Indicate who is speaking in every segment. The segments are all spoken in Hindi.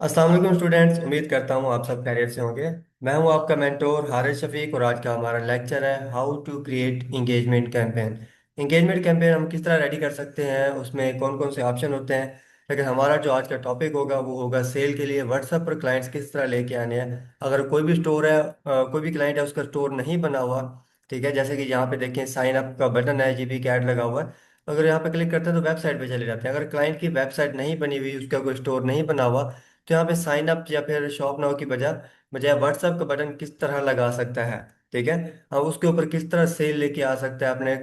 Speaker 1: अस्सलाम वालेकुम स्टूडेंट्स। उम्मीद करता हूँ आप सब खैरियत से होंगे। मैं हूँ आपका मेंटोर हारिस शफीक और आज का हमारा लेक्चर है how to create engagement campaign. Engagement campaign हम किस तरह रेडी कर सकते हैं, उसमें कौन कौन से ऑप्शन होते हैं। लेकिन हमारा जो आज का टॉपिक होगा वो होगा सेल के लिए व्हाट्सएप पर क्लाइंट्स किस तरह लेके आने हैं। अगर कोई भी स्टोर है, कोई भी क्लाइंट है उसका स्टोर नहीं बना हुआ, ठीक है, जैसे कि यहाँ पे देखें साइन अप का बटन है, जीबी का ऐड लगा हुआ है। अगर यहाँ पे क्लिक करते हैं तो वेबसाइट पे चले जाते हैं। अगर क्लाइंट की वेबसाइट नहीं बनी हुई, उसका कोई स्टोर नहीं बना हुआ, तो यहाँ पे साइन अप या फिर शॉप नाउ की बजाय बजाय व्हाट्सएप का बटन किस तरह लगा सकता है, ठीक है। हाँ, उसके ऊपर किस तरह सेल लेके आ सकता है, अपने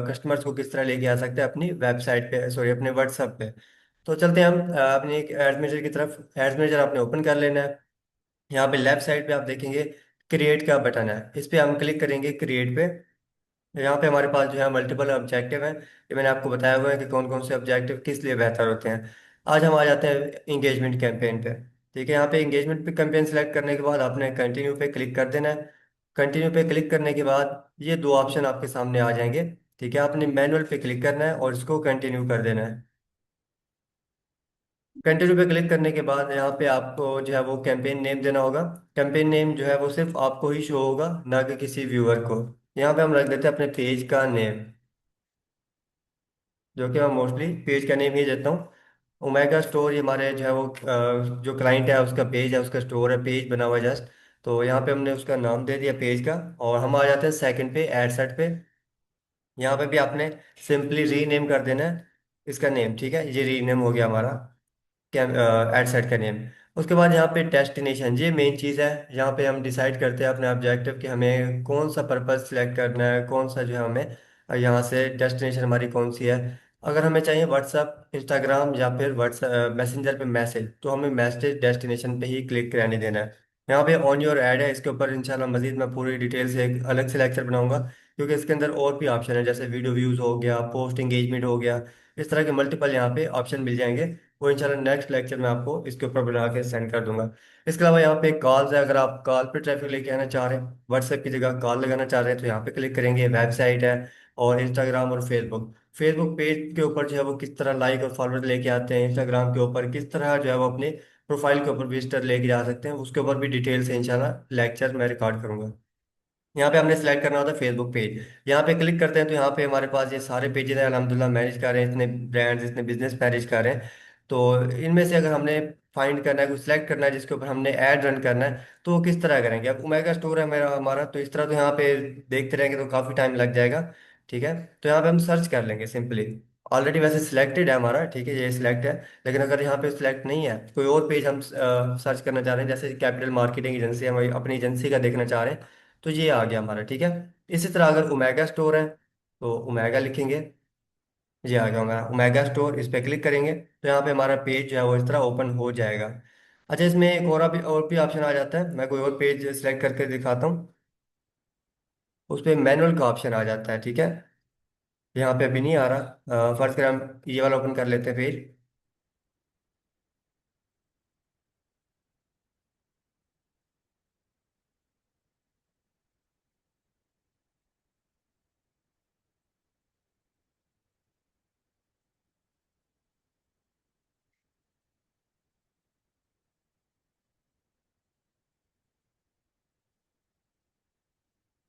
Speaker 1: कस्टमर्स को किस तरह लेके आ सकता है अपनी वेबसाइट पे, सॉरी अपने व्हाट्सएप पे। तो चलते हैं हम अपनी एक एड मैनेजर की तरफ। एड मैनेजर आपने ओपन कर लेना है। यहाँ पे लेफ्ट साइड पे आप देखेंगे क्रिएट का बटन है, इस पे हम क्लिक करेंगे क्रिएट पे। यहाँ पे हमारे पास जो है मल्टीपल ऑब्जेक्टिव हैं। ये मैंने आपको बताया हुआ है कि कौन कौन से ऑब्जेक्टिव किस लिए बेहतर होते हैं। आज हम आ जाते हैं इंगेजमेंट कैंपेन पे। ठीक है, यहाँ पे इंगेजमेंट पे कैंपेन सेलेक्ट करने के बाद आपने कंटिन्यू पे क्लिक कर देना है। कंटिन्यू पे क्लिक करने के बाद ये दो ऑप्शन आपके सामने आ जाएंगे। ठीक है, आपने मैनुअल पे क्लिक करना है और इसको कंटिन्यू कर देना है। कंटिन्यू पे क्लिक करने के बाद यहाँ पे आपको जो है वो कैंपेन नेम देना होगा। कैंपेन नेम जो है वो सिर्फ आपको ही शो होगा, ना कि किसी व्यूअर को। यहाँ पे हम रख देते हैं अपने पेज का नेम, जो कि मैं मोस्टली पेज का नेम ही देता हूँ। ओमेगा स्टोर ये हमारे जो है वो जो क्लाइंट है उसका पेज है, उसका स्टोर है, पेज बना हुआ है जस्ट। तो यहाँ पे हमने उसका नाम दे दिया पेज का। और हम आ जाते हैं सेकंड पे एड सेट पे। यहाँ पे भी आपने सिंपली रीनेम कर देना है इसका नेम, ठीक है, ये रीनेम हो गया हमारा एड सेट का नेम। उसके बाद यहाँ पे डेस्टिनेशन, ये मेन चीज़ है। यहाँ पे हम डिसाइड करते हैं अपने ऑब्जेक्टिव कि हमें कौन सा पर्पस सिलेक्ट करना है, कौन सा जो है हमें यहाँ से डेस्टिनेशन हमारी कौन सी है। अगर हमें चाहिए व्हाट्सअप, इंस्टाग्राम या फिर व्हाट्सएप मैसेंजर पे मैसेज, तो हमें मैसेज डेस्टिनेशन पे ही क्लिक कराने देना है। यहाँ पे ऑन योर ऐड है, इसके ऊपर इंशाल्लाह मजीद मैं पूरी डिटेल से एक अलग से लेक्चर बनाऊंगा, क्योंकि इसके अंदर और भी ऑप्शन है, जैसे वीडियो व्यूज हो गया, पोस्ट एंगेजमेंट हो गया। इस तरह के मल्टीपल यहाँ पे ऑप्शन मिल जाएंगे। वो इंशाल्लाह नेक्स्ट लेक्चर में आपको इसके ऊपर बना के सेंड कर दूंगा। इसके अलावा यहाँ पे कॉल्स है, अगर आप कॉल पे ट्रैफिक लेके आना चाह रहे हैं, व्हाट्सएप की जगह कॉल लगाना चाह रहे हैं, तो यहाँ पे क्लिक करेंगे। वेबसाइट है और इंस्टाग्राम और फेसबुक, फेसबुक पेज के ऊपर जो है वो किस तरह लाइक और फॉलोअर लेके आते हैं, इंस्टाग्राम के ऊपर किस तरह जो है वो अपने प्रोफाइल के ऊपर विजिटर लेके जा सकते हैं, उसके ऊपर भी डिटेल से इंशाल्लाह लेक्चर मैं रिकॉर्ड करूंगा। यहाँ पे हमने सेलेक्ट करना होता है फेसबुक पेज। यहाँ पे क्लिक करते हैं तो यहाँ पे हमारे पास ये सारे पेजेस हैं, अल्हम्दुलिल्लाह मैनेज कर रहे हैं, इतने ब्रांड्स इतने बिजनेस मैनेज कर रहे हैं। तो इनमें से अगर हमने फाइंड करना है, कुछ सिलेक्ट करना है जिसके ऊपर हमने ऐड रन करना है, तो वो किस तरह करेंगे। अब ओमेगा स्टोर है मेरा हमारा, तो इस तरह तो यहाँ पे देखते रहेंगे तो काफ़ी टाइम लग जाएगा। ठीक है, तो यहाँ पे हम सर्च कर लेंगे सिंपली। ऑलरेडी वैसे सिलेक्टेड है हमारा, ठीक है, ये सिलेक्ट है। लेकिन अगर यहाँ पे सिलेक्ट नहीं है, कोई और पेज हम सर्च करना चाह रहे हैं, जैसे कैपिटल मार्केटिंग एजेंसी, हम अपनी एजेंसी का देखना चाह रहे हैं, तो ये आ गया हमारा। ठीक है, इसी तरह अगर ओमेगा स्टोर है तो ओमेगा लिखेंगे, ये आ गया हमारा ओमेगा स्टोर। इस पर क्लिक करेंगे तो यहाँ पे हमारा पेज जो है वो इस तरह ओपन हो जाएगा। अच्छा, इसमें एक और भी ऑप्शन आ जाता है, मैं कोई और पेज सेलेक्ट करके दिखाता हूँ। उस पर मैनुअल का ऑप्शन आ जाता है, ठीक है। यहाँ पे अभी नहीं आ रहा, फर्ज करें हम ये वाला ओपन कर लेते हैं पेज।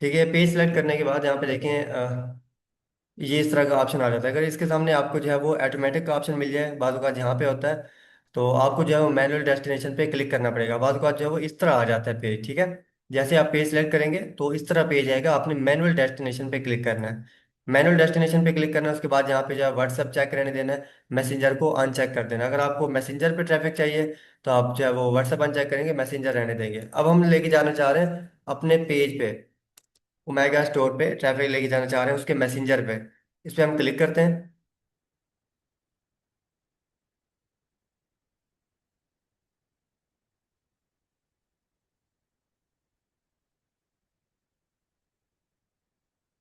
Speaker 1: ठीक है, पेज सेलेक्ट करने के बाद यहाँ पे देखें, ये इस तरह का ऑप्शन आ जाता है। अगर इसके सामने आपको जो है वो ऑटोमेटिक का ऑप्शन मिल जाए, बाद का यहाँ पे होता है, तो आपको जो है वो मैनुअल डेस्टिनेशन पे क्लिक करना पड़ेगा। बाद का जो है वो इस तरह आ जाता है पेज, ठीक है। जैसे आप पेज सेलेक्ट करेंगे तो इस तरह पेज आएगा, आपने मैनुअल डेस्टिनेशन पे क्लिक करना है। मैनुअल डेस्टिनेशन पे क्लिक करना है, उसके बाद यहाँ पे जो है व्हाट्सअप चेक रहने देना है, मैसेंजर को अनचेक कर देना है। अगर आपको मैसेंजर पे ट्रैफिक चाहिए तो आप जो है वो व्हाट्सअप अनचेक करेंगे, मैसेंजर रहने देंगे। अब हम लेके जाना चाह रहे हैं अपने पेज पे, ओमेगा स्टोर पे ट्रैफिक लेके जाना चाह रहे हैं उसके मैसेंजर पे। इस पे हम क्लिक करते हैं।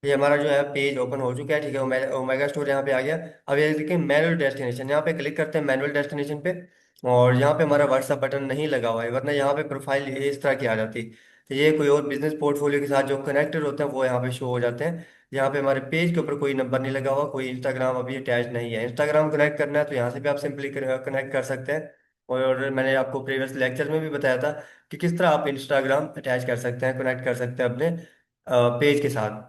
Speaker 1: ये हमारा जो है पेज ओपन हो चुका है, ठीक है, ओमेगा स्टोर यहाँ पे आ गया। अब ये देखिए मैनुअल डेस्टिनेशन, यहाँ पे क्लिक करते हैं मैनुअल डेस्टिनेशन पे। और यहाँ पे हमारा व्हाट्सअप बटन नहीं लगा हुआ है, वरना यहाँ पे प्रोफाइल ये इस तरह की आ जाती। तो ये कोई और बिजनेस पोर्टफोलियो के साथ जो कनेक्टेड होते हैं वो यहाँ पे शो हो जाते हैं। यहाँ पे हमारे पेज के ऊपर कोई नंबर नहीं लगा हुआ, कोई इंस्टाग्राम अभी अटैच नहीं है। इंस्टाग्राम कनेक्ट करना है तो यहाँ से भी आप सिंपली कनेक्ट कर सकते हैं। और मैंने आपको प्रीवियस लेक्चर में भी बताया था कि किस तरह आप इंस्टाग्राम अटैच कर सकते हैं, कनेक्ट कर सकते हैं अपने पेज के साथ।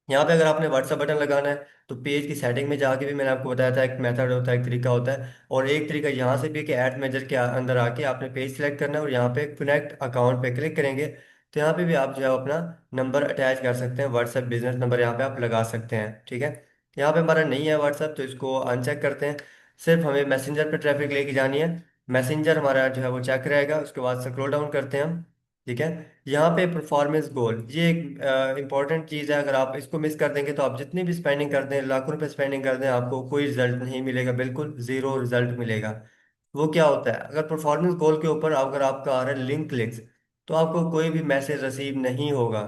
Speaker 1: यहाँ पे अगर आपने व्हाट्सअप बटन लगाना है तो पेज की सेटिंग में जाके भी मैंने आपको बताया था, एक मेथड होता है, एक तरीका होता है। और एक तरीका यहाँ से भी कि ऐड मैनेजर के अंदर आके आपने पेज सेलेक्ट करना है और यहाँ पे कनेक्ट अकाउंट पे क्लिक करेंगे तो यहाँ पे भी आप जो है अपना नंबर अटैच कर सकते हैं, व्हाट्सएप बिजनेस नंबर यहाँ पे आप लगा सकते हैं। ठीक है, यहाँ पे हमारा नहीं है व्हाट्सएप तो इसको अनचेक करते हैं। सिर्फ हमें मैसेंजर पे ट्रैफिक लेके जानी है, मैसेंजर हमारा जो है वो चेक रहेगा। उसके बाद स्क्रॉल डाउन करते हैं हम। ठीक है, यहाँ पे परफॉर्मेंस गोल ये एक इंपॉर्टेंट चीज़ है। अगर आप इसको मिस कर देंगे तो आप जितनी भी स्पेंडिंग कर दें, लाखों रुपए स्पेंडिंग कर दें, आपको कोई रिजल्ट नहीं मिलेगा, बिल्कुल जीरो रिजल्ट मिलेगा। वो क्या होता है, अगर परफॉर्मेंस गोल के ऊपर अगर आपका आ रहा है लिंक क्लिक्स, तो आपको कोई भी मैसेज रिसीव नहीं होगा।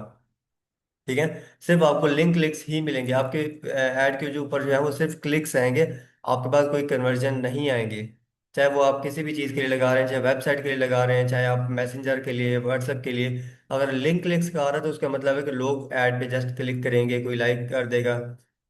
Speaker 1: ठीक है, सिर्फ आपको लिंक क्लिक्स ही मिलेंगे आपके ऐड के जो ऊपर जो है वो सिर्फ क्लिक्स आएंगे, आपके पास कोई कन्वर्जन नहीं आएंगे। चाहे वो आप किसी भी चीज़ के लिए लगा रहे हैं, चाहे वेबसाइट के लिए लगा रहे हैं, चाहे आप मैसेंजर के लिए, व्हाट्सएप के लिए, अगर लिंक क्लिक्स का आ रहा है तो उसका मतलब है कि लोग ऐड पे जस्ट क्लिक करेंगे, कोई लाइक कर देगा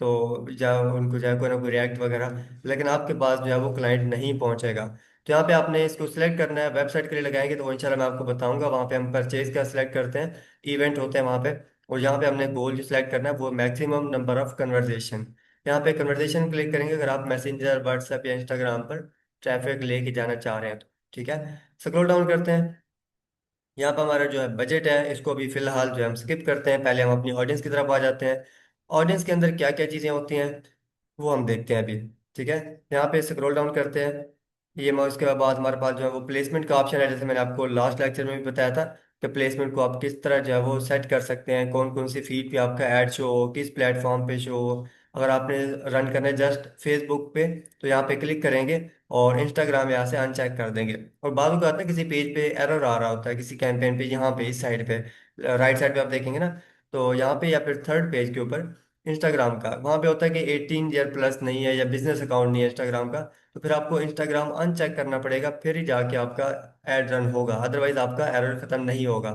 Speaker 1: तो या उनको चाहे कोई ना कोई रिएक्ट वगैरह, लेकिन आपके पास जो है वो क्लाइंट नहीं पहुंचेगा। तो यहाँ पे आपने इसको सिलेक्ट करना है। वेबसाइट के लिए लगाएंगे तो वो इंशाल्लाह मैं आपको बताऊंगा, वहाँ पे हम परचेज का सिलेक्ट करते हैं, इवेंट होते हैं वहाँ पे। और यहाँ पे हमने गोल जो सिलेक्ट करना है वो मैक्सिमम नंबर ऑफ कन्वर्जेशन। यहाँ पे कन्वर्जेशन क्लिक करेंगे अगर आप मैसेंजर, व्हाट्सएप या इंस्टाग्राम पर ट्रैफिक लेके जाना चाह रहे हैं तो। ठीक है, स्क्रॉल डाउन करते हैं। यहाँ पर हमारा जो है बजट है, इसको अभी फिलहाल जो है हम स्किप करते हैं, पहले हम अपनी ऑडियंस की तरफ आ जाते हैं। ऑडियंस के अंदर क्या क्या चीज़ें होती हैं वो हम देखते हैं अभी। ठीक है, यहाँ पे स्क्रॉल डाउन करते हैं। ये मैं उसके बाद हमारे पास जो है वो प्लेसमेंट का ऑप्शन है, जैसे मैंने आपको लास्ट लेक्चर में भी बताया था कि प्लेसमेंट को आप किस तरह जो है वो सेट कर सकते हैं, कौन कौन सी फीड पे आपका ऐड शो हो, किस प्लेटफॉर्म पे शो हो। अगर आपने रन करना है जस्ट फेसबुक पे तो यहाँ पे क्लिक करेंगे और इंस्टाग्राम यहाँ से अनचेक कर देंगे। और बाद में आता है किसी पेज पे एरर आ रहा होता है, किसी कैंपेन पे, यहाँ पे इस साइड पे राइट साइड पे आप देखेंगे ना, तो यहाँ पे या फिर थर्ड पेज के ऊपर इंस्टाग्राम का वहाँ पे होता है कि 18 ईयर प्लस नहीं है या बिजनेस अकाउंट नहीं है इंस्टाग्राम का, तो फिर आपको इंस्टाग्राम अनचेक करना पड़ेगा, फिर ही जाके आपका एड रन होगा, अदरवाइज आपका एरर खत्म नहीं होगा।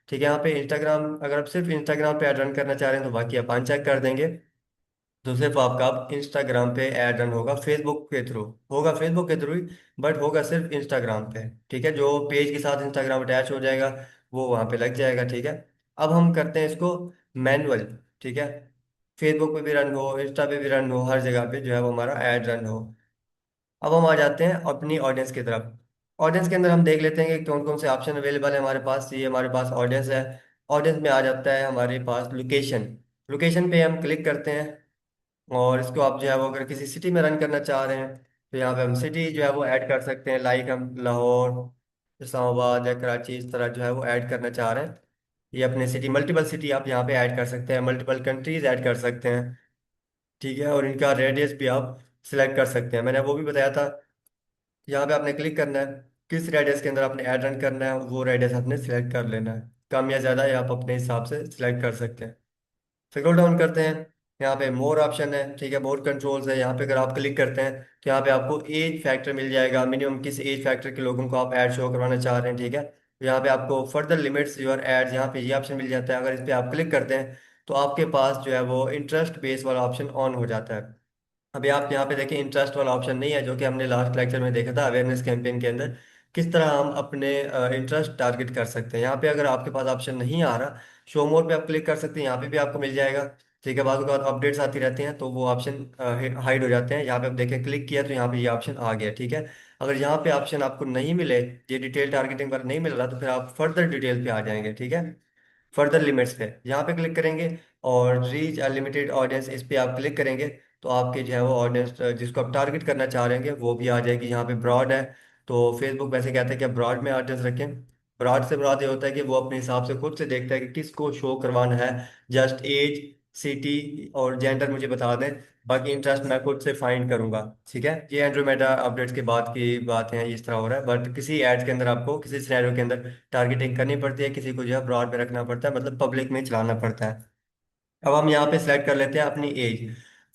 Speaker 1: ठीक है, यहाँ पे इंस्टाग्राम, अगर आप सिर्फ इंस्टाग्राम पे एड रन करना चाह रहे हैं तो बाकी आप अनचेक कर देंगे। तो सिर्फ आपका अब इंस्टाग्राम पे ऐड रन होगा, फेसबुक के थ्रू होगा, फेसबुक के थ्रू ही, बट होगा सिर्फ इंस्टाग्राम पे। ठीक है, जो पेज के साथ इंस्टाग्राम अटैच हो जाएगा वो वहाँ पे लग जाएगा। ठीक है, अब हम करते हैं इसको मैनुअल। ठीक है, फेसबुक पे भी रन हो, इंस्टा पे भी रन हो, हर जगह पे जो है वो हमारा ऐड रन हो। अब हम आ जाते हैं अपनी ऑडियंस की तरफ। ऑडियंस के अंदर हम देख लेते हैं कि कौन कौन से ऑप्शन अवेलेबल है हमारे पास। ये हमारे पास ऑडियंस है, ऑडियंस में आ जाता है हमारे पास लोकेशन। लोकेशन पे हम क्लिक करते हैं और इसको आप जो है वो अगर किसी सिटी में रन करना चाह रहे हैं तो यहाँ पे हम सिटी जो है वो ऐड कर सकते हैं, लाइक हम लाहौर, इस्लामाबाद या कराची इस तरह जो है वो ऐड करना चाह रहे हैं। ये अपने सिटी, मल्टीपल सिटी आप यहाँ पे ऐड कर सकते हैं, मल्टीपल कंट्रीज ऐड कर सकते हैं। ठीक है, और इनका रेडियस भी आप सिलेक्ट कर सकते हैं, मैंने वो भी बताया था। यहाँ पे आपने क्लिक करना है, किस रेडियस के अंदर आपने ऐड रन करना है वो रेडियस आपने सिलेक्ट कर लेना है, कम या ज़्यादा ये आप अपने हिसाब से सिलेक्ट कर सकते हैं। स्क्रॉल डाउन करते हैं, यहाँ पे मोर ऑप्शन है। ठीक है, मोर कंट्रोल्स है, यहाँ पे अगर आप क्लिक करते हैं तो यहाँ पे आपको एज फैक्टर मिल जाएगा, मिनिमम किस एज फैक्टर के लोगों को आप ऐड शो करवाना चाह रहे हैं। ठीक है, तो यहाँ पे आपको फर्दर लिमिट्स योर एड्स, यहाँ पे ये ऑप्शन मिल जाता है। अगर इस पे आप क्लिक करते हैं तो आपके पास जो है वो इंटरेस्ट बेस वाला ऑप्शन ऑन हो जाता है। अभी आप यहाँ पे देखें इंटरेस्ट वाला ऑप्शन नहीं है, जो कि हमने लास्ट लेक्चर में देखा था अवेयरनेस कैंपेन के अंदर, किस तरह हम अपने इंटरेस्ट टारगेट कर सकते हैं। यहाँ पे अगर आपके पास ऑप्शन नहीं आ रहा, शो मोर पे आप क्लिक कर सकते हैं, यहाँ पे भी आपको मिल जाएगा। ठीक है, बाद के बाद अपडेट्स आती रहती हैं तो वो ऑप्शन हाइड हो जाते हैं। यहाँ पे आप देखें क्लिक किया तो यहाँ पे ये ऑप्शन आ गया। ठीक है, अगर यहाँ पे ऑप्शन आपको नहीं मिले, ये डिटेल टारगेटिंग पर नहीं मिल रहा, तो फिर आप फर्दर डिटेल पे आ जाएंगे। ठीक है, फर्दर लिमिट्स पे यहाँ पे क्लिक करेंगे और रीच अनलिमिटेड ऑडियंस इस पे आप क्लिक करेंगे तो आपके जो है वो ऑडियंस जिसको आप टारगेट करना चाह रहे हैं वो भी आ जाएगी। यहाँ पे ब्रॉड है, तो फेसबुक वैसे कहता है कि ब्रॉड में ऑडियंस रखें। ब्रॉड से मुराद ये होता है कि वो अपने हिसाब से खुद से देखता है कि किसको शो करवाना है, जस्ट एज, सिटी और जेंडर मुझे बता दें, बाकी इंटरेस्ट मैं खुद से फाइंड करूंगा। ठीक है, ये एंड्रोमेडा अपडेट्स के बाद की बात है, इस तरह हो रहा है, बट किसी एड्स के अंदर आपको किसी सिनेरियो के अंदर टारगेटिंग करनी पड़ती है, किसी को जो है ब्रॉड में रखना पड़ता है, मतलब पब्लिक में चलाना पड़ता है। अब हम यहाँ पे सिलेक्ट कर लेते हैं अपनी एज।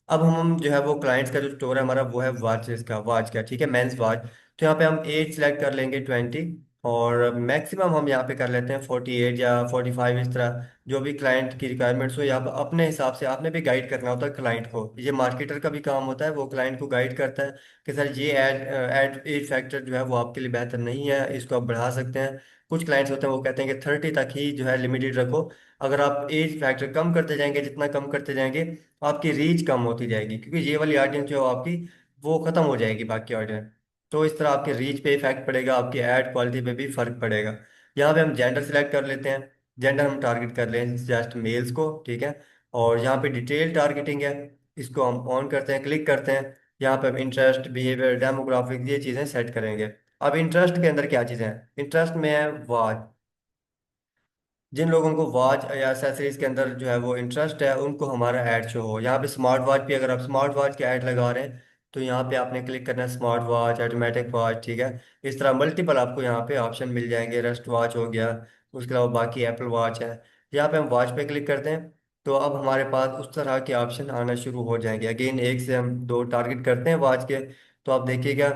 Speaker 1: अब हम जो है वो क्लाइंट्स का जो स्टोर है हमारा वो है वॉचेस का, वॉच का। ठीक है, मेंस वॉच, तो यहाँ पे हम एज सिलेक्ट कर लेंगे 20। और मैक्सिमम हम यहाँ पे कर लेते हैं 48 या 45, इस तरह जो भी क्लाइंट की रिक्वायरमेंट्स हो, या अपने हिसाब से आपने भी गाइड करना होता है क्लाइंट को। ये मार्केटर का भी काम होता है, वो क्लाइंट को गाइड करता है कि सर ये एड एज फैक्टर जो है वो आपके लिए बेहतर नहीं है, इसको आप बढ़ा सकते हैं। कुछ क्लाइंट्स होते हैं वो कहते हैं कि 30 तक ही जो है लिमिटेड रखो। अगर आप एज फैक्टर कम करते जाएंगे, जितना कम करते जाएंगे आपकी रीच कम होती जाएगी, क्योंकि ये वाली ऑडियंस जो है आपकी वो खत्म हो जाएगी बाकी ऑडियंस। तो इस तरह आपके रीच पे इफेक्ट पड़ेगा, आपकी एड क्वालिटी पे भी फर्क पड़ेगा। यहाँ पे हम जेंडर सेलेक्ट कर लेते हैं। जेंडर हम टारगेट कर लें जस्ट मेल्स को, ठीक है। और यहाँ पे डिटेल टारगेटिंग है, इसको हम ऑन करते हैं, क्लिक करते हैं। यहाँ पे हम इंटरेस्ट, बिहेवियर, डेमोग्राफिक, ये चीज़ें सेट करेंगे। अब इंटरेस्ट के अंदर क्या चीज़ें हैं, इंटरेस्ट में है वॉच। जिन लोगों को वॉच या एक्सेसरीज के अंदर जो है वो इंटरेस्ट है, उनको हमारा ऐड शो हो। यहाँ पे स्मार्ट वॉच भी, अगर आप स्मार्ट वॉच के ऐड लगा रहे हैं तो यहाँ पे आपने क्लिक करना है स्मार्ट वॉच, ऑटोमेटिक वॉच, ठीक है। इस तरह मल्टीपल आपको यहाँ पे ऑप्शन मिल जाएंगे। रेस्ट वॉच हो गया, उसके अलावा बाकी एप्पल वॉच है। यहाँ पे हम वॉच पे क्लिक करते हैं तो अब हमारे पास उस तरह के ऑप्शन आना शुरू हो जाएंगे। अगेन एक से हम दो टारगेट करते हैं वॉच के, तो आप देखिएगा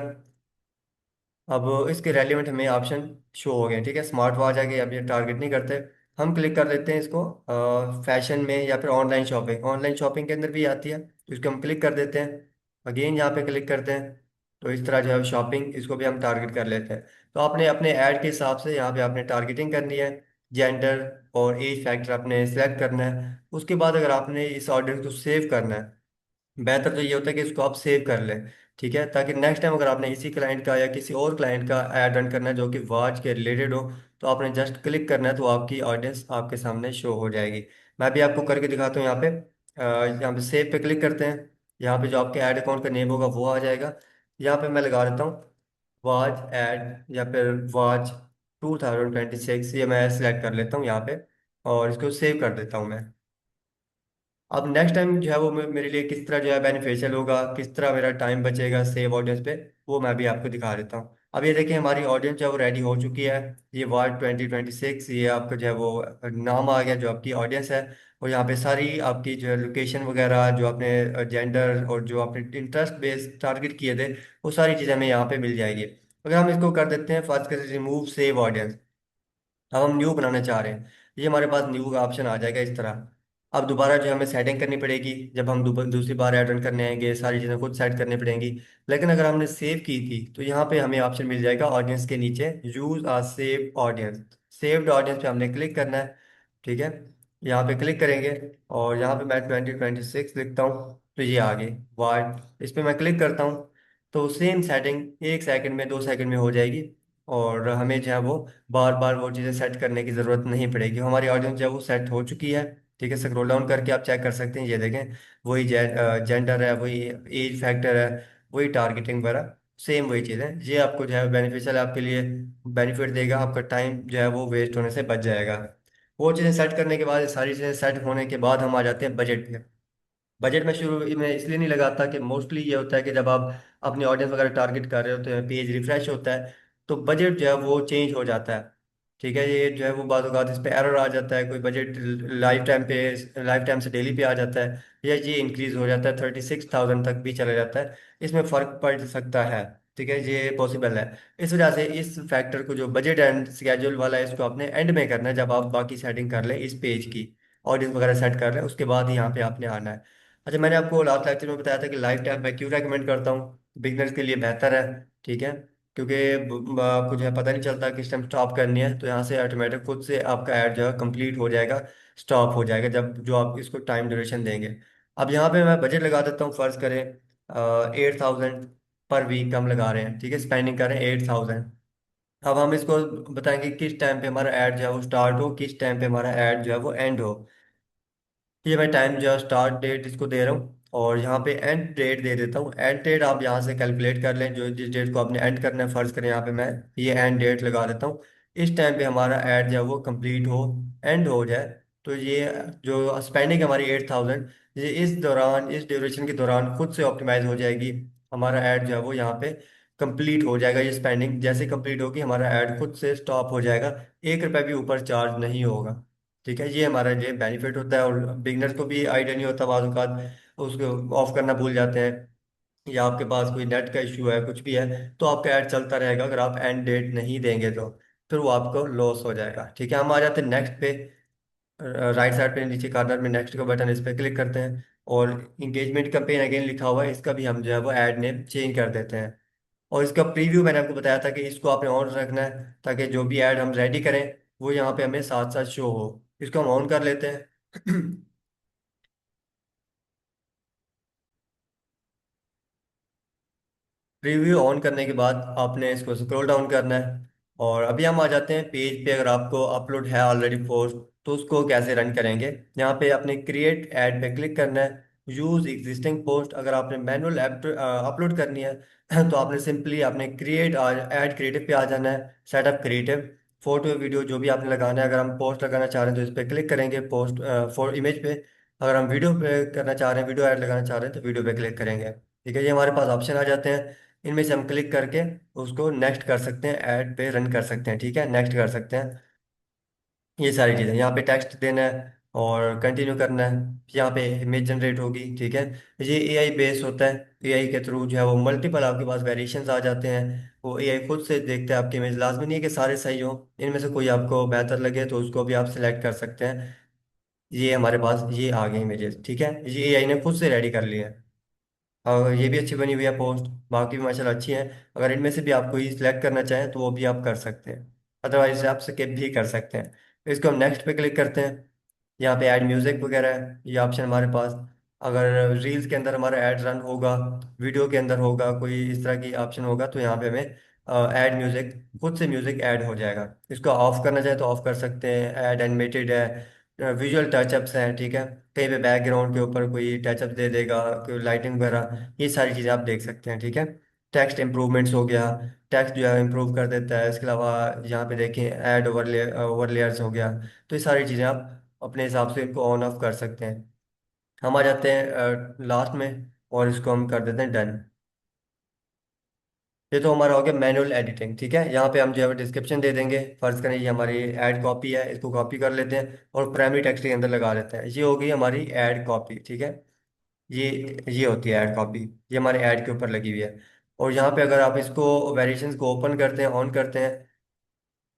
Speaker 1: अब इसके रेलिवेंट हमें ऑप्शन शो हो गए, ठीक है। स्मार्ट वॉच आ गई, अब ये टारगेट नहीं करते। हम क्लिक कर लेते हैं इसको फैशन में या फिर ऑनलाइन शॉपिंग। ऑनलाइन शॉपिंग के अंदर भी आती है, तो इसको हम क्लिक कर देते हैं। अगेन यहाँ पे क्लिक करते हैं, तो इस तरह जो है शॉपिंग, इसको भी हम टारगेट कर लेते हैं। तो आपने अपने ऐड के हिसाब से यहाँ पे आपने टारगेटिंग करनी है। जेंडर और एज फैक्टर आपने सेलेक्ट करना है। उसके बाद अगर आपने इस ऑडियंस को सेव करना है, बेहतर तो ये होता है कि इसको आप सेव कर लें, ठीक है, ताकि नेक्स्ट टाइम अगर आपने इसी क्लाइंट का या किसी और क्लाइंट का ऐड रन करना है जो कि वॉच के रिलेटेड हो, तो आपने जस्ट क्लिक करना है, तो आपकी ऑडियंस आपके सामने शो हो जाएगी। मैं भी आपको करके दिखाता हूँ। यहाँ पे सेव पे क्लिक करते हैं। यहाँ पे जो आपके ऐड अकाउंट का नेम होगा वो आ जाएगा। यहाँ पे मैं लगा देता हूँ वॉच ऐड या फिर वॉच 2026, ये मैं सिलेक्ट कर लेता हूँ यहाँ पे, और इसको सेव कर देता हूँ मैं। अब नेक्स्ट टाइम जो है वो मेरे लिए किस तरह जो है बेनिफिशियल होगा, किस तरह मेरा टाइम बचेगा सेव ऑडियंस पे, वो मैं भी आपको दिखा देता हूँ। अब ये देखिए हमारी ऑडियंस जो है वो रेडी हो चुकी है। ये वार्ड 2026, ये आपका जो है वो नाम आ गया जो आपकी ऑडियंस है। और यहाँ पे सारी आपकी जो है लोकेशन वगैरह, जो आपने जेंडर और जो आपने इंटरेस्ट बेस्ड टारगेट किए थे, वो सारी चीज़ें हमें यहाँ पे मिल जाएगी। अगर हम इसको कर देते हैं फर्स्ट कर रिमूव सेव ऑडियंस, अब हम न्यू बनाना चाह रहे हैं, ये हमारे पास न्यू का ऑप्शन आ जाएगा इस तरह। अब दोबारा जो हमें सेटिंग करनी पड़ेगी, जब हम दूसरी बार ऐड ऑन करने आएंगे सारी चीज़ें खुद सेट करनी पड़ेंगी। लेकिन अगर हमने सेव की थी तो यहाँ पे हमें ऑप्शन मिल जाएगा ऑडियंस के नीचे, यूज आ सेव ऑडियंस। सेव्ड ऑडियंस पे हमने क्लिक करना है, ठीक है। यहाँ पे क्लिक करेंगे और यहाँ पे मैं 2026 लिखता हूँ, तो ये आ गई वार्ड। इस पे मैं क्लिक करता हूँ, तो सेम सेटिंग 1 सेकंड में, 2 सेकंड में हो जाएगी। और हमें जो है वो बार बार वो चीज़ें सेट करने की ज़रूरत नहीं पड़ेगी। हमारी ऑडियंस जो है वो सेट हो चुकी है, ठीक है। स्क्रॉल डाउन करके आप चेक कर सकते हैं, ये देखें वही जेंडर है, वही एज फैक्टर है, वही टारगेटिंग वगैरह, सेम वही चीज़ है। ये आपको जो है बेनिफिशियल, आपके लिए बेनिफिट देगा, आपका टाइम जो है वो वेस्ट होने से बच जाएगा। वो चीज़ें सेट करने के बाद, सारी चीज़ें सेट होने के बाद हम आ जाते हैं बजट पे। बजट में शुरू में इसलिए नहीं लगाता कि मोस्टली ये होता है कि जब आप अपनी ऑडियंस वगैरह टारगेट कर रहे होते हैं, पेज रिफ्रेश होता है, तो बजट जो है वो चेंज हो जाता है, ठीक है। ये जो है वो बाद औक़ात इस पे एरर आ जाता है, कोई बजट लाइफ टाइम से डेली पे आ जाता है, या ये इंक्रीज हो जाता है 36,000 तक भी चला जाता है। इसमें फ़र्क पड़ सकता है, ठीक है, ये पॉसिबल है। इस वजह से इस फैक्टर को, जो बजट एंड स्केड्यूल वाला है, इसको आपने एंड में करना है, जब आप बाकी सेटिंग कर लें इस पेज की, ऑडियंस वगैरह सेट कर लें, उसके बाद ही यहाँ पे आपने आना है। अच्छा, मैंने आपको लास्ट लेक्चर में बताया था कि लाइफ टाइम मैं क्यों रेकमेंड करता हूँ, बिगनर्स के लिए बेहतर है, ठीक है। क्योंकि आपको जो है पता नहीं चलता किस टाइम स्टॉप करनी है, तो यहाँ से ऑटोमेटिक खुद से आपका ऐड जो है कंप्लीट हो जाएगा, स्टॉप हो जाएगा जब जो आप इसको टाइम ड्यूरेशन देंगे। अब यहाँ पे मैं बजट लगा देता हूँ, फर्ज करें 8,000 पर वीक हम लगा रहे हैं, ठीक है, स्पेंडिंग कर रहे हैं 8,000। अब हम इसको बताएंगे किस टाइम पे हमारा ऐड जो है वो स्टार्ट हो, किस टाइम पे हमारा ऐड जो है वो एंड हो। ये मैं टाइम जो स्टार्ट डेट इसको दे रहा हूँ, और यहाँ पे एंड डेट दे देता हूँ। एंड डेट आप यहाँ से कैलकुलेट कर लें, जो जिस डेट को आपने एंड करना है, फर्ज करें यहाँ पे मैं ये एंड डेट लगा देता हूँ। इस टाइम पे हमारा ऐड जो है वो कंप्लीट हो, एंड हो जाए, तो ये जो स्पेंडिंग हमारी 8,000, ये इस दौरान, इस ड्यूरेशन के दौरान खुद से ऑप्टिमाइज हो जाएगी। हमारा ऐड जो है वो यहाँ पे कंप्लीट हो जाएगा। ये स्पेंडिंग जैसे कंप्लीट होगी, हमारा ऐड खुद से स्टॉप हो जाएगा, 1 रुपये भी ऊपर चार्ज नहीं होगा, ठीक है। ये हमारा ये बेनिफिट होता है। और बिगनर्स को भी आइडिया नहीं होता, बाज़ औक़ात उसको ऑफ करना भूल जाते हैं, या आपके पास कोई नेट का इशू है, कुछ भी है, तो आपका ऐड चलता रहेगा अगर आप एंड डेट नहीं देंगे तो। फिर वो आपको लॉस हो जाएगा। ठीक है, हम आ जाते हैं नेक्स्ट पे। राइट साइड पे नीचे कॉर्नर में नेक्स्ट का बटन, इस पर क्लिक करते हैं और इंगेजमेंट कैंपेन अगेन लिखा हुआ है, इसका भी हम जो है वो ऐड नेम चेंज कर देते हैं। और इसका प्रीव्यू मैंने आपको बताया था कि इसको आपने ऑन रखना है ताकि जो भी ऐड हम रेडी करें वो यहाँ पे हमें साथ साथ शो हो। इसको हम ऑन कर लेते हैं। प्रीव्यू ऑन करने के बाद आपने इसको स्क्रॉल डाउन करना है और अभी हम आ जाते हैं पेज पे। अगर आपको अपलोड है ऑलरेडी पोस्ट तो उसको कैसे रन करेंगे, यहाँ पे आपने क्रिएट ऐड पे क्लिक करना है। यूज एग्जिस्टिंग पोस्ट, अगर आपने मैनुअल अपलोड करनी है तो आपने सिंपली आपने क्रिएट ऐड क्रिएटिव पे आ जाना है। सेटअप क्रिएटिव, फोटो वीडियो जो भी आपने लगाना है, अगर हम पोस्ट लगाना चाह रहे हैं तो इस पर क्लिक करेंगे पोस्ट फॉर इमेज पे। अगर हम वीडियो पे करना चाह रहे हैं, वीडियो ऐड लगाना चाह रहे हैं तो वीडियो पे क्लिक करेंगे। ठीक है, ये हमारे पास ऑप्शन आ जाते हैं। इनमें से हम क्लिक करके उसको नेक्स्ट कर सकते हैं, ऐड पे रन कर सकते हैं। ठीक है, नेक्स्ट कर सकते हैं। ये सारी चीज़ें यहाँ पे टेक्स्ट देना है और कंटिन्यू करना है। यहाँ पे इमेज जनरेट होगी। ठीक है, ये एआई बेस होता है। एआई के थ्रू जो है वो मल्टीपल आपके पास वेरिएशंस आ जाते हैं। वो एआई खुद से देखते हैं आपकी इमेज, लाजमी नहीं है कि सारे सही हो, इनमें से कोई आपको बेहतर लगे तो उसको भी आप सिलेक्ट कर सकते हैं। ये हमारे पास ये आ गए इमेजेस। ठीक है, ये एआई ने खुद से रेडी कर लिया है और ये भी अच्छी बनी हुई है पोस्ट, बाकी भी माशाल्लाह अच्छी है। अगर इनमें से भी आप कोई सिलेक्ट करना चाहें तो वो भी आप कर सकते हैं, अदरवाइज आप स्किप भी कर सकते हैं। तो इसको हम नेक्स्ट पे क्लिक करते हैं। यहाँ पे ऐड म्यूजिक वगैरह है, ये ऑप्शन हमारे पास। अगर रील्स के अंदर हमारा ऐड रन होगा, वीडियो के अंदर होगा, कोई इस तरह की ऑप्शन होगा तो यहाँ पे हमें ऐड म्यूजिक, खुद से म्यूजिक ऐड हो जाएगा। इसको ऑफ करना चाहे तो ऑफ कर सकते हैं। ऐड एनिमेटेड है, विजुअल टचअप्स हैं। ठीक है, कहीं पे बैकग्राउंड के ऊपर कोई टचअप दे देगा, कोई लाइटिंग वगैरह, ये सारी चीज़ें आप देख सकते हैं। ठीक है, टेक्स्ट इंप्रूवमेंट्स हो गया, टेक्स्ट जो है इंप्रूव कर देता है। इसके अलावा यहाँ पे देखें ऐड ओवरलेयर्स हो गया। तो ये सारी चीज़ें आप अपने हिसाब से इनको ऑन ऑफ कर सकते हैं। हम आ जाते हैं लास्ट में और इसको हम कर देते हैं डन। ये तो हमारा हो गया मैनुअल एडिटिंग। ठीक है, यहाँ पे हम जो है डिस्क्रिप्शन दे देंगे। फर्ज करें ये हमारी ऐड कॉपी है, इसको कॉपी कर लेते हैं और प्राइमरी टेक्स्ट के अंदर लगा लेते हैं। ये हो गई हमारी ऐड कॉपी। ठीक है, ये ये होती है ऐड कॉपी, ये हमारे ऐड के ऊपर लगी हुई है। और यहाँ पे अगर आप इसको वेरिएशंस को ओपन करते हैं, ऑन करते हैं,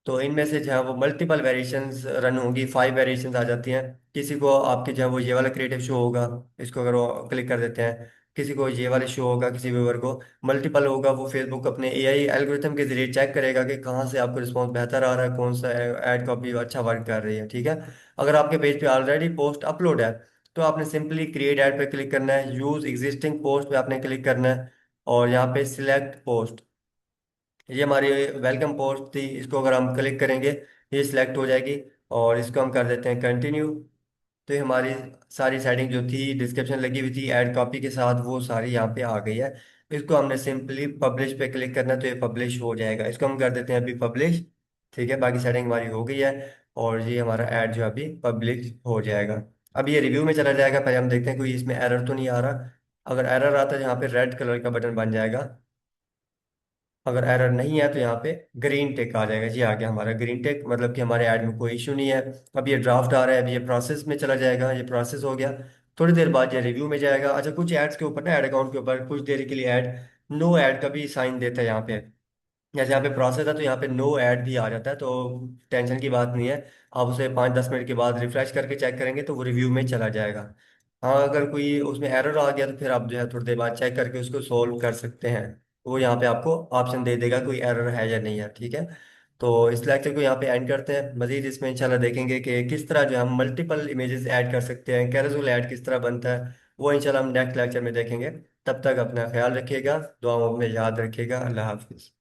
Speaker 1: तो इनमें से जो है वो मल्टीपल वेरिएशंस रन होंगी। 5 वेरिएशंस आ जाती हैं। किसी को आपके जो है वो ये वाला क्रिएटिव शो होगा, इसको अगर वो क्लिक कर देते हैं, किसी को ये वाले शो होगा, किसी व्यूअर को मल्टीपल होगा। वो फेसबुक अपने एआई एल्गोरिथम के जरिए चेक करेगा कि कहाँ से आपको रिस्पॉन्स बेहतर आ रहा है, कौन सा ऐड कॉपी अच्छा वर्क कर रही है। ठीक है, अगर आपके पेज पे ऑलरेडी पोस्ट अपलोड है तो आपने सिंपली क्रिएट ऐड पे क्लिक करना है, यूज एग्जिस्टिंग पोस्ट पे आपने क्लिक करना है और यहाँ पे सिलेक्ट पोस्ट, ये हमारी वेलकम पोस्ट थी, इसको अगर हम क्लिक करेंगे ये सिलेक्ट हो जाएगी और इसको हम कर देते हैं कंटिन्यू। तो ये हमारी सारी सेटिंग जो थी, डिस्क्रिप्शन लगी हुई थी ऐड कॉपी के साथ, वो सारी यहाँ पे आ गई है। इसको हमने सिंपली पब्लिश पे क्लिक करना है तो ये पब्लिश हो जाएगा। इसको हम कर देते हैं अभी पब्लिश। ठीक है, बाकी सेटिंग हमारी हो गई है और ये हमारा ऐड जो है अभी पब्लिश हो जाएगा। अब ये रिव्यू में चला जाएगा, पहले हम देखते हैं कोई इसमें एरर तो नहीं आ रहा। अगर एरर आता है यहाँ पे रेड कलर का बटन बन जाएगा, अगर एरर नहीं है तो यहाँ पे ग्रीन टिक आ जाएगा। जी आ गया हमारा ग्रीन टिक, मतलब कि हमारे ऐड में कोई इशू नहीं है। अब ये ड्राफ्ट आ रहा है, अब ये प्रोसेस में चला जाएगा, ये प्रोसेस हो गया। थोड़ी देर बाद ये रिव्यू में जाएगा। अच्छा, कुछ एड्स के ऊपर ना, ऐड अकाउंट के ऊपर कुछ देर के लिए ऐड नो ऐड का भी साइन देता है यहाँ पे। जैसे यहाँ पे प्रोसेस है तो यहाँ पे नो ऐड भी आ जाता है, तो टेंशन की बात नहीं है। आप उसे 5-10 मिनट के बाद रिफ्रेश करके चेक करेंगे तो वो रिव्यू में चला जाएगा। हाँ, अगर कोई उसमें एरर आ गया तो फिर आप जो है थोड़ी देर बाद चेक करके उसको सोल्व कर सकते हैं। वो यहाँ पे आपको ऑप्शन दे देगा कोई एरर है या नहीं है। ठीक है, तो इस लेक्चर को यहाँ पे एंड करते हैं। मजीद इसमें इंशाल्लाह देखेंगे कि किस तरह जो है हम मल्टीपल इमेजेस ऐड कर सकते हैं, कैरोसेल ऐड किस तरह बनता है, वो इंशाल्लाह हम नेक्स्ट लेक्चर में देखेंगे। तब तक अपना ख्याल रखिएगा, दुआओं में याद रखिएगा। अल्लाह हाफिज़।